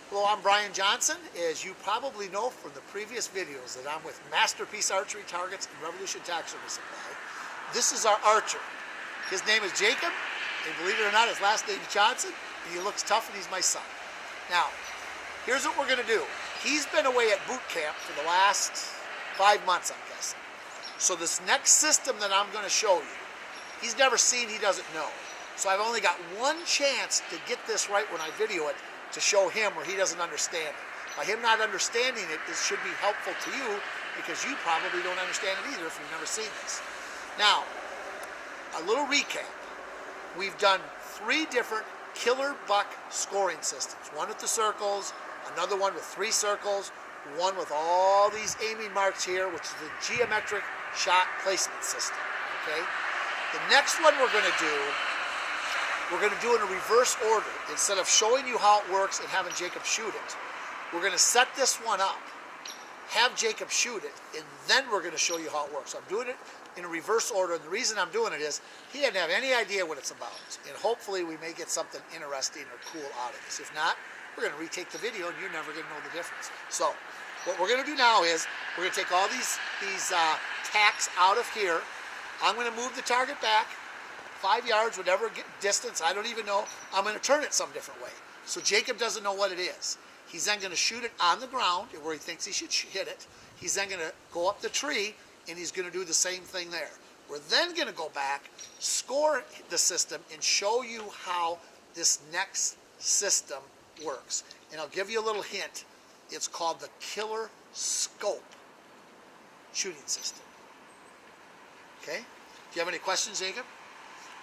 Hello, I'm Brian Johnson. As you probably know from the previous videos that I'm with Masterpiece Archery Targets and Revolution Tack Service Supply. This is our archer. His name is Jacob, and believe it or not, his last name is Johnson, and he looks tough, and he's my son. Now, here's what we're going to do. He's been away at boot camp for the last 5 months, I'm guessing. So this next system that I'm going to show you, he's never seen, he doesn't know. So I've only got one chance to get this right when I video it, to show him where he doesn't understand it. By him not understanding it, it should be helpful to you because you probably don't understand it either if you've never seen this. Now, a little recap. We've done 3 different killer buck scoring systems. One with the circles, another one with 3 circles, one with all these aiming marks here, which is the geometric shot placement system, okay? The next one we're gonna do in a reverse order. Instead of showing you how it works and having Jacob shoot it, we're going to set this one up, have Jacob shoot it, and then we're going to show you how it works. So I'm doing it in a reverse order, and the reason I'm doing it is he didn't have any idea what it's about, and hopefully we may get something interesting or cool out of this. If not, we're going to retake the video, and you're never going to know the difference. So what we're going to do now is we're going to take all these tacks out of here. I'm going to move the target back 5 yards, whatever distance, I don't even know. I'm going to turn it some different way. So Jacob doesn't know what it is. He's then going to shoot it on the ground where he thinks he should hit it. He's then going to go up the tree and he's going to do the same thing there. We're then going to go back, score the system, and show you how this next system works. And I'll give you a little hint. It's called the Killer Scope shooting system. Okay? Do you have any questions, Jacob?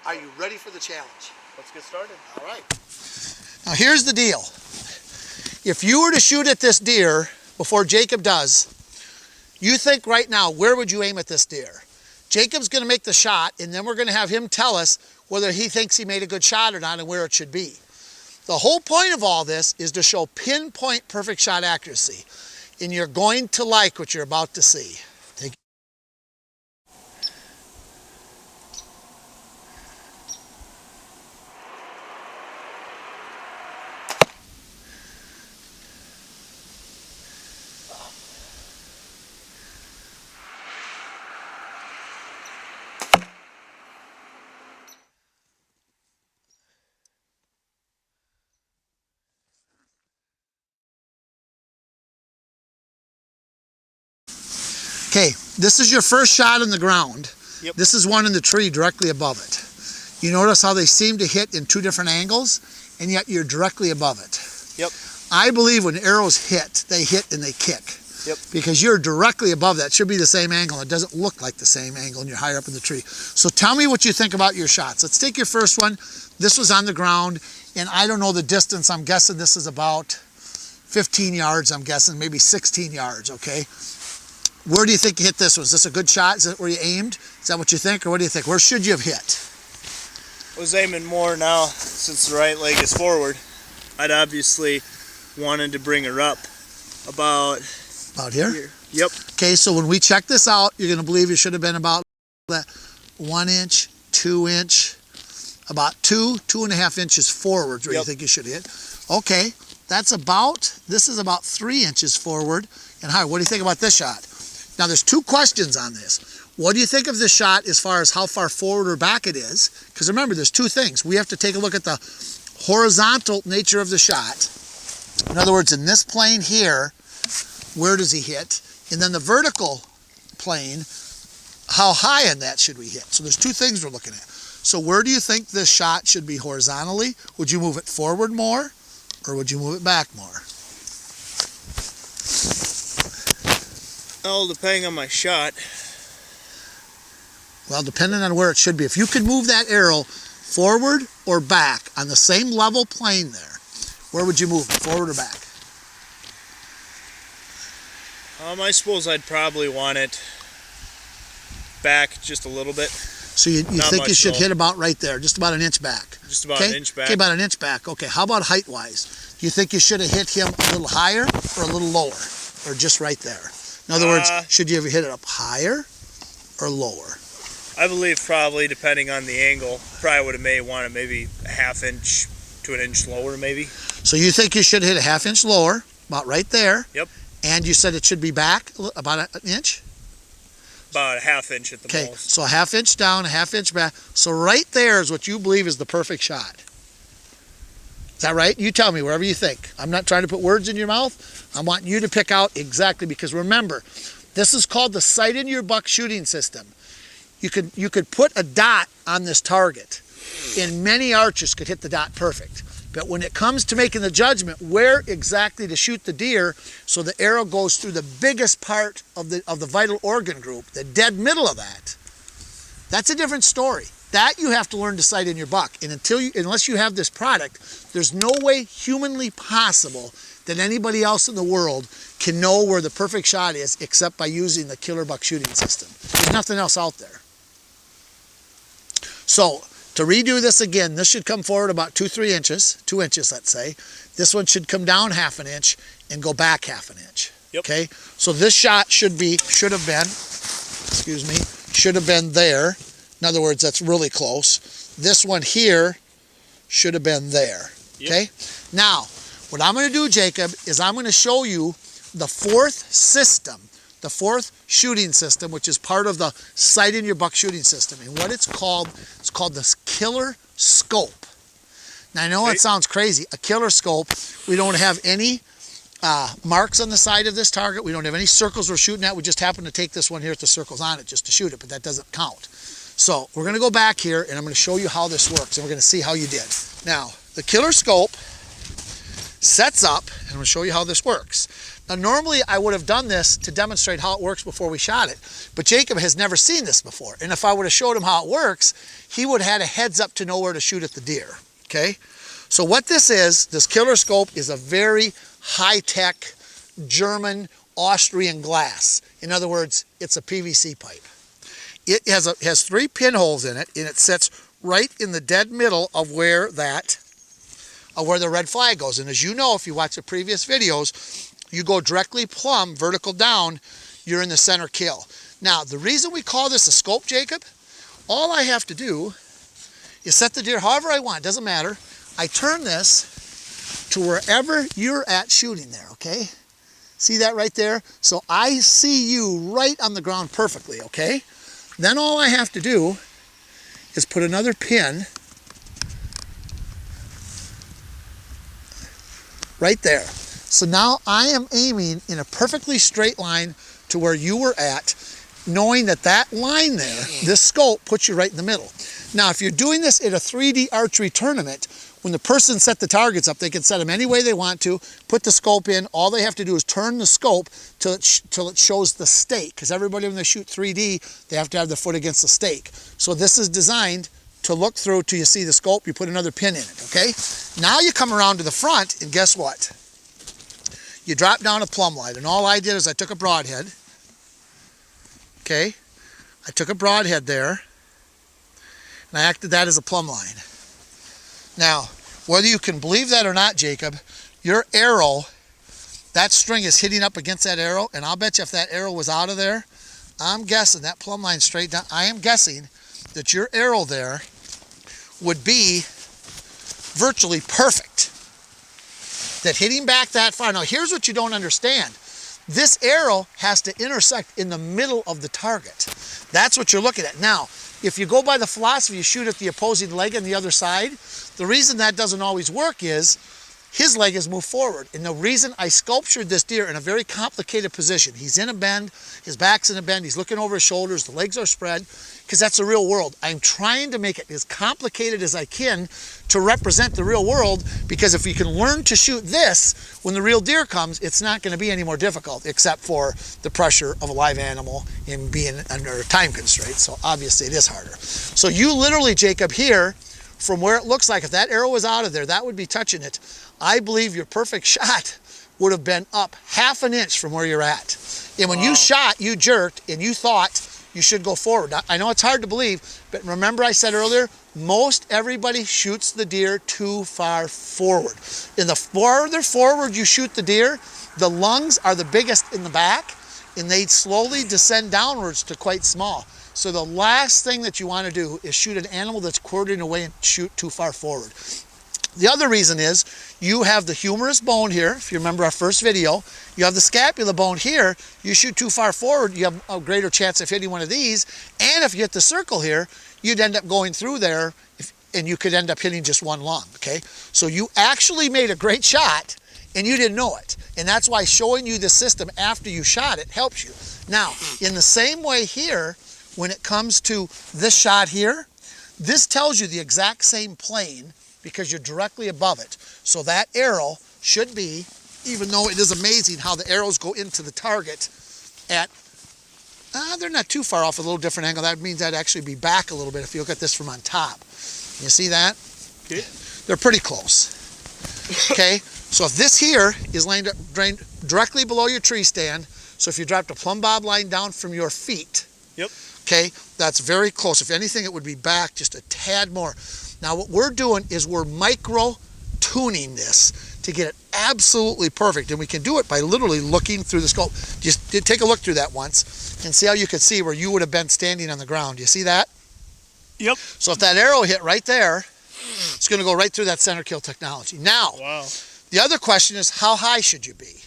Are you ready for the challenge? Let's get started. All right. Now here's the deal. If you were to shoot at this deer before Jacob does, you think right now, where would you aim at this deer? Jacob's going to make the shot, and then we're going to have him tell us whether he thinks he made a good shot or not and where it should be. The whole point of all this is to show pinpoint perfect shot accuracy, and you're going to like what you're about to see. Okay, this is your first shot on the ground. Yep. This is one in the tree directly above it. You notice how they seem to hit in 2 different angles, and yet you're directly above it. Yep. I believe when arrows hit, they hit and they kick. Yep. Because you're directly above that. It should be the same angle. It doesn't look like the same angle and you're higher up in the tree. So tell me what you think about your shots. Let's take your first one. This was on the ground, and I don't know the distance. I'm guessing this is about 15 yards, I'm guessing, maybe 16 yards, okay? Where do you think you hit this one? Is this a good shot? Is that where you aimed? Is that what you think, or what do you think? Where should you have hit? I was aiming more now since the right leg is forward. I'd obviously wanted to bring her up about here? Yep. Okay, so when we check this out, you're going to believe you should have been about that 1 inch, 2 inch, about 2.5 inches forward where you think you should hit. Okay, this is about 3 inches forward and higher. What do you think about this shot? Now there's 2 questions on this. What do you think of this shot as far as how far forward or back it is? Because remember, there's 2 things. We have to take a look at the horizontal nature of the shot. In other words, in this plane here, where does he hit? And then the vertical plane, how high in that should we hit? So there's 2 things we're looking at. So where do you think this shot should be horizontally? Would you move it forward more, or would you move it back more? Well, depending on my shot. Well, depending on where it should be. If you could move that arrow forward or back on the same level plane there, where would you move it, forward or back? I suppose I'd probably want it back just a little bit. So you think you should hit about right there, just about an inch back? Just about an inch back. Okay, about an inch back. Okay, how about height-wise? Do you think you should have hit him a little higher or a little lower? Or just right there? In other words, should you ever hit it up higher or lower? I believe probably, depending on the angle, probably would have wanted maybe a 1/2 inch to an inch lower, maybe. So you think you should hit a ½ inch lower, about right there. Yep. And you said it should be back about an inch? About a ½ inch at the most. Okay, so a ½ inch down, a ½ inch back. So right there is what you believe is the perfect shot. Is that right? You tell me, wherever you think. I'm not trying to put words in your mouth. I want you to pick out exactly, because remember, this is called the sight in your buck shooting system. You could put a dot on this target, and many archers could hit the dot perfect. But when it comes to making the judgment where exactly to shoot the deer, so the arrow goes through the biggest part of the vital organ group, the dead middle of that, that's a different story. That you have to learn to sight in your buck. And unless you have this product, there's no way humanly possible that anybody else in the world can know where the perfect shot is except by using the Killer Buck shooting system. There's nothing else out there. So to redo this again, this should come forward about 2-3 inches, 2 inches let's say. This one should come down ½ inch and go back ½ inch. Yep. Okay, so this shot should have been there. In other words, that's really close. This one here should have been there. Yep. Okay, now what I'm going to do, Jacob, is I'm going to show you the fourth system, the fourth shooting system, which is part of the sight in your buck shooting system. And what it's called the Killer Scope. Now I know it sounds crazy. A Killer Scope, we don't have any marks on the side of this target. We don't have any circles we're shooting at. We just happen to take this one here with the circles on it just to shoot it, but that doesn't count. So we're going to go back here and I'm going to show you how this works, and we're going to see how you did. Now, the Killer Scope sets up, and I'm going to show you how this works. Now, normally I would have done this to demonstrate how it works before we shot it, but Jacob has never seen this before. And if I would have showed him how it works, he would have had a heads up to know where to shoot at the deer, okay? So what this is, this Killer Scope is a very high-tech German Austrian glass. In other words, it's a PVC pipe. It has 3 pinholes in it, and it sits right in the dead middle of where the red flag goes. And as you know, if you watch the previous videos, you go directly plumb, vertical down, you're in the center kill. Now, the reason we call this a scope, Jacob, all I have to do is set the deer however I want, doesn't matter. I turn this to wherever you're at shooting there, okay? See that right there? So I see you right on the ground perfectly, okay? Then all I have to do is put another pin right there. So now I am aiming in a perfectly straight line to where you were at, knowing that that line there, this scope, puts you right in the middle. Now, if you're doing this at a 3D archery tournament, when the person set the targets up, they can set them any way they want to, put the scope in. All they have to do is turn the scope till it shows the stake, because everybody, when they shoot 3D, they have to have their foot against the stake. So this is designed to look through till you see the scope, you put another pin in it, okay? Now you come around to the front, and guess what? You drop down a plumb light, and all I did is I took a broadhead, okay? I took a broadhead there, and I acted that as a plumb line. Now, whether you can believe that or not, Jacob, your arrow, that string is hitting up against that arrow, and I'll bet you if that arrow was out of there, I'm guessing that plumb line straight down, I am guessing that your arrow there would be virtually perfect. That hitting back that far. Now, here's what you don't understand. This arrow has to intersect in the middle of the target. That's what you're looking at. Now, if you go by the philosophy, you shoot at the opposing leg on the other side, the reason that doesn't always work is his leg is moved forward. And the reason I sculptured this deer in a very complicated position, he's in a bend, his back's in a bend, he's looking over his shoulders, the legs are spread, because that's the real world. I'm trying to make it as complicated as I can to represent the real world, because if you can learn to shoot this, when the real deer comes, it's not going to be any more difficult, except for the pressure of a live animal and being under a time constraint. So obviously it is harder. So you literally, Jacob, here, from where it looks like if that arrow was out of there, that would be touching it. I believe your perfect shot would have been up ½ inch from where you're at. And when you shot, you jerked, and you thought you should go forward. Now, I know it's hard to believe, but remember I said earlier, most everybody shoots the deer too far forward. And the farther forward you shoot the deer, the lungs are the biggest in the back, and they slowly descend downwards to quite small. So the last thing that you want to do is shoot an animal that's quartering away and shoot too far forward. The other reason is you have the humerus bone here. If you remember our first video, you have the scapula bone here. You shoot too far forward, you have a greater chance of hitting one of these. And if you hit the circle here, you'd end up going through there and you could end up hitting just one lung, okay? So you actually made a great shot and you didn't know it. And that's why showing you the system after you shot it helps you. Now, in the same way here, when it comes to this shot here, this tells you the exact same plane because you're directly above it. So that arrow should be, even though it is amazing how the arrows go into the target at, they're not too far off, a little different angle. That means that'd actually be back a little bit if you look at this from on top. You see that? Okay. They're pretty close. Okay, so if this here is laying directly below your tree stand, so if you dropped a plumb bob line down from your feet, Yep. okay, that's very close. If anything, it would be back just a tad more. Now what we're doing is we're micro tuning this to get it absolutely perfect, and we can do it by literally looking through the scope. Just take a look through that once and see how you could see where you would have been standing on the ground. You see that? Yep. So if that arrow hit right there, it's going to go right through that center kill technology. Now, Wow. the other question is, how high should you be?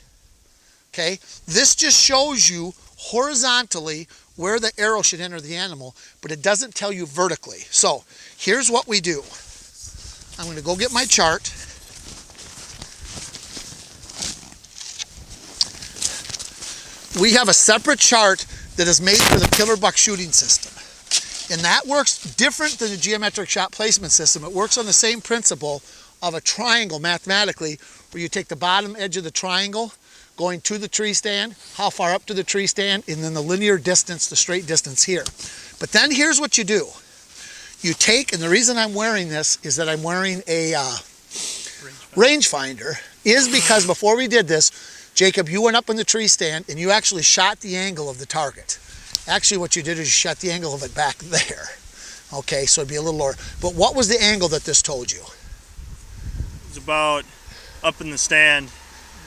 Okay, this just shows you horizontally where the arrow should enter the animal, but it doesn't tell you vertically. So here's what we do. I'm going to go get my chart. We have a separate chart that is made for the killer buck shooting system. And that works different than the geometric shot placement system. It works on the same principle of a triangle mathematically, where you take the bottom edge of the triangle going to the tree stand, how far up to the tree stand, and then the linear distance, the straight distance here. But then here's what you do. You take, and the reason I'm wearing this is that I'm wearing a rangefinder, is because before we did this, Jacob, you went up in the tree stand and you actually shot the angle of the target. Actually, what you did is you shot the angle of it back there. Okay, so it'd be a little lower. But what was the angle that this told you? It's about up in the stand.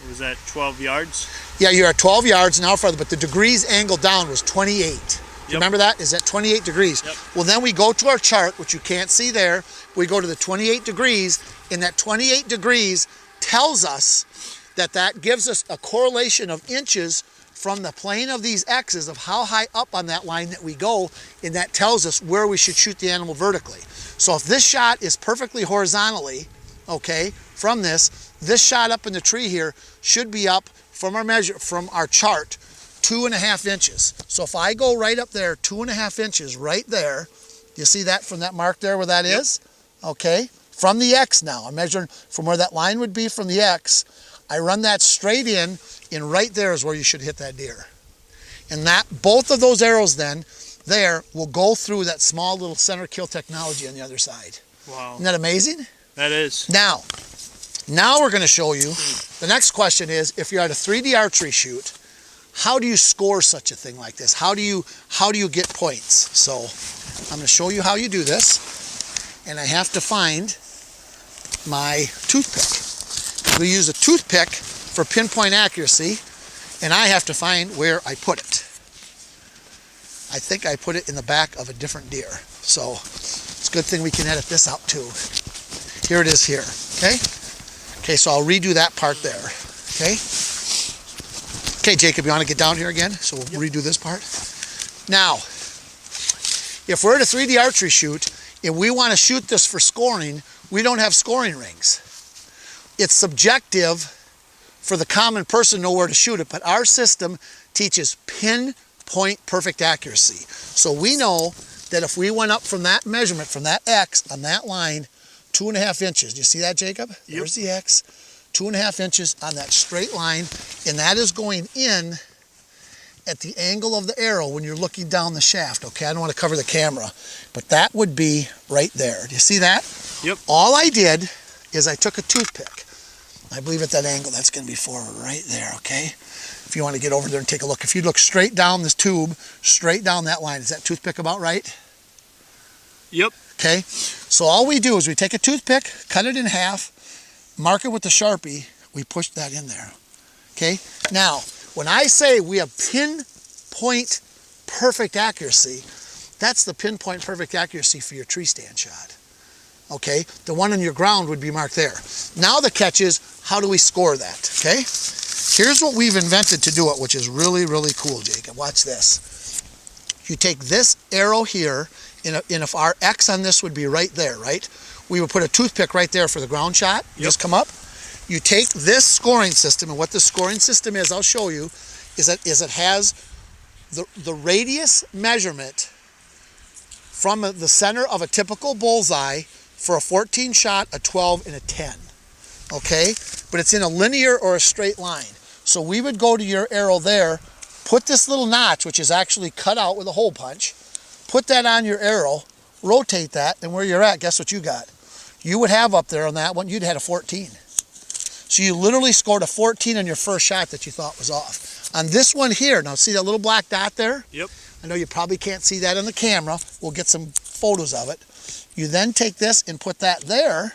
Was that 12 yards? Yeah, you're at 12 yards an hour farther, but the degrees angle down was 28. You remember that? Is that 28 degrees? Yep. Well, then we go to our chart, which you can't see there. We go to the 28 degrees, and that 28 degrees tells us that that gives us a correlation of inches from the plane of these X's of how high up on that line that we go, and that tells us where we should shoot the animal vertically. So if this shot is perfectly horizontally, okay, from this shot up in the tree here should be up from our chart 2.5 inches. So if I go right up there 2.5 inches right there, you see that from that mark there where that is? Okay, from the X now, I'm measuring from where that line would be from the X. I run that straight in, and right there is where you should hit that deer. And that, both of those arrows then, there, will go through that small little center kill technology on the other side. Wow. Isn't that amazing? That is. Now we're going to show you, the next question is, if you're at a 3D archery shoot, how do you score such a thing like this? How do you get points? So I'm going to show you how you do this, and I have to find my toothpick. We use a toothpick for pinpoint accuracy, and I have to find where I put it. I think I put it in the back of a different deer. So it's a good thing we can edit this out too. Here it is here, okay? Okay, so I'll redo that part there, okay? Okay, Jacob, you want to get down here again? So we'll redo this part. Now, if we're at a 3D archery shoot and we want to shoot this for scoring, we don't have scoring rings. It's subjective for the common person to know where to shoot it, but our system teaches pinpoint perfect accuracy. So we know that if we went up from that measurement, from that X on that line, 2.5 inches. Do you see that, Jacob? Yep. There's the X. 2.5 inches on that straight line, and that is going in at the angle of the arrow when you're looking down the shaft. Okay, I don't want to cover the camera, but that would be right there. Do you see that? Yep. All I did is I took a toothpick. I believe at that angle, that's going to be forward right there, okay? If you want to get over there and take a look. If you look straight down this tube, straight down that line, is that toothpick about right? Yep. Okay, so all we do is we take a toothpick, cut it in half, mark it with the Sharpie, we push that in there, okay? Now, when I say we have pinpoint perfect accuracy, that's the pinpoint perfect accuracy for your tree stand shot, Okay, the one on your ground would be marked there. Now the catch is, how do we score that? Okay, here's what we've invented to do it, which is really, really cool, Jacob. Watch this. You take this arrow here, and if our X on this would be right there, right? We would put a toothpick right there for the ground shot. Yep. Just come up. You take this scoring system, and what the scoring system is, I'll show you, is it has the radius measurement from the center of a typical bullseye for a 14 shot, a 12, and a 10. Okay? But it's in a linear or a straight line. So we would go to your arrow there, put this little notch, which is actually cut out with a hole punch, put that on your arrow, rotate that, and where you're at, guess what you got? You would have up there on that one, you'd had a 14. So you literally scored a 14 on your first shot that you thought was off. On this one here, now see that little black dot there? Yep. I know you probably can't see that on the camera. We'll get some photos of it. You then take this and put that there,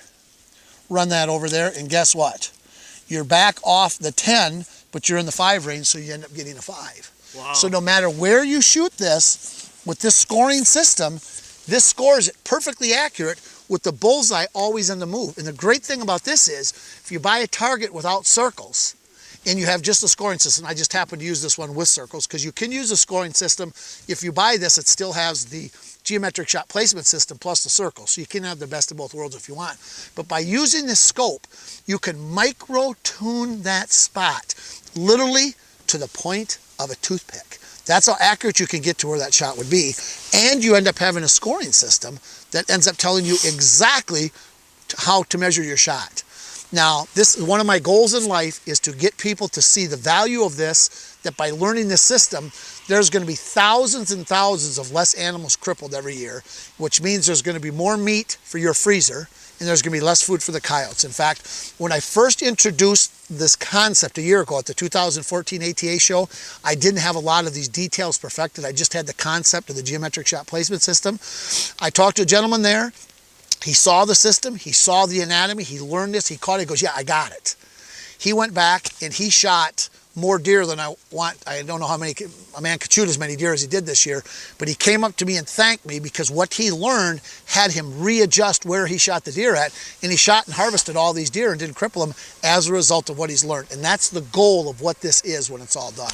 run that over there, and guess what? You're back off the 10, but you're in the 5 range, so you end up getting a 5. Wow. So no matter where you shoot this, with this scoring system, this scores it perfectly accurate with the bullseye always in the move. And the great thing about this is, if you buy a target without circles, and you have just the scoring system, I just happen to use this one with circles, because you can use the scoring system. If you buy this, it still has the geometric shot placement system plus the circle, so you can have the best of both worlds if you want. But by using this scope, you can micro-tune that spot, literally to the point of a toothpick. That's how accurate you can get to where that shot would be. And you end up having a scoring system that ends up telling you exactly how to measure your shot. Now, this is one of my goals in life, is to get people to see the value of this, that by learning this system, there's going to be thousands and thousands of less animals crippled every year, which means there's going to be more meat for your freezer, and there's going to be less food for the coyotes. In fact, when I first introduced this concept a year ago at the 2014 ATA show, I didn't have a lot of these details perfected. I just had the concept of the geometric shot placement system. I talked to a gentleman there. He saw the system, he saw the anatomy, he learned this, he caught it, he goes, yeah, I got it. He went back and he shot more deer than I want. I don't know how many, a man could shoot as many deer as he did this year, but he came up to me and thanked me because what he learned had him readjust where he shot the deer at, and he shot and harvested all these deer and didn't cripple them as a result of what he's learned. And that's the goal of what this is when it's all done.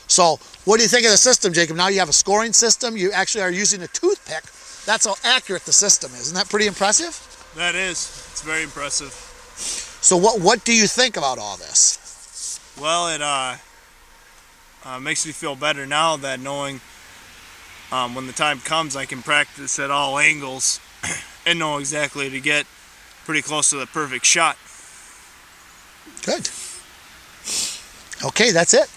So what do you think of the system, Jacob? Now you have a scoring system, you actually are using a toothpick. That's how accurate the system is. Isn't that pretty impressive? That is. It's very impressive. So what do you think about all this? Well, it makes me feel better now that knowing when the time comes I can practice at all angles and know exactly to get pretty close to the perfect shot. Good. Okay, that's it.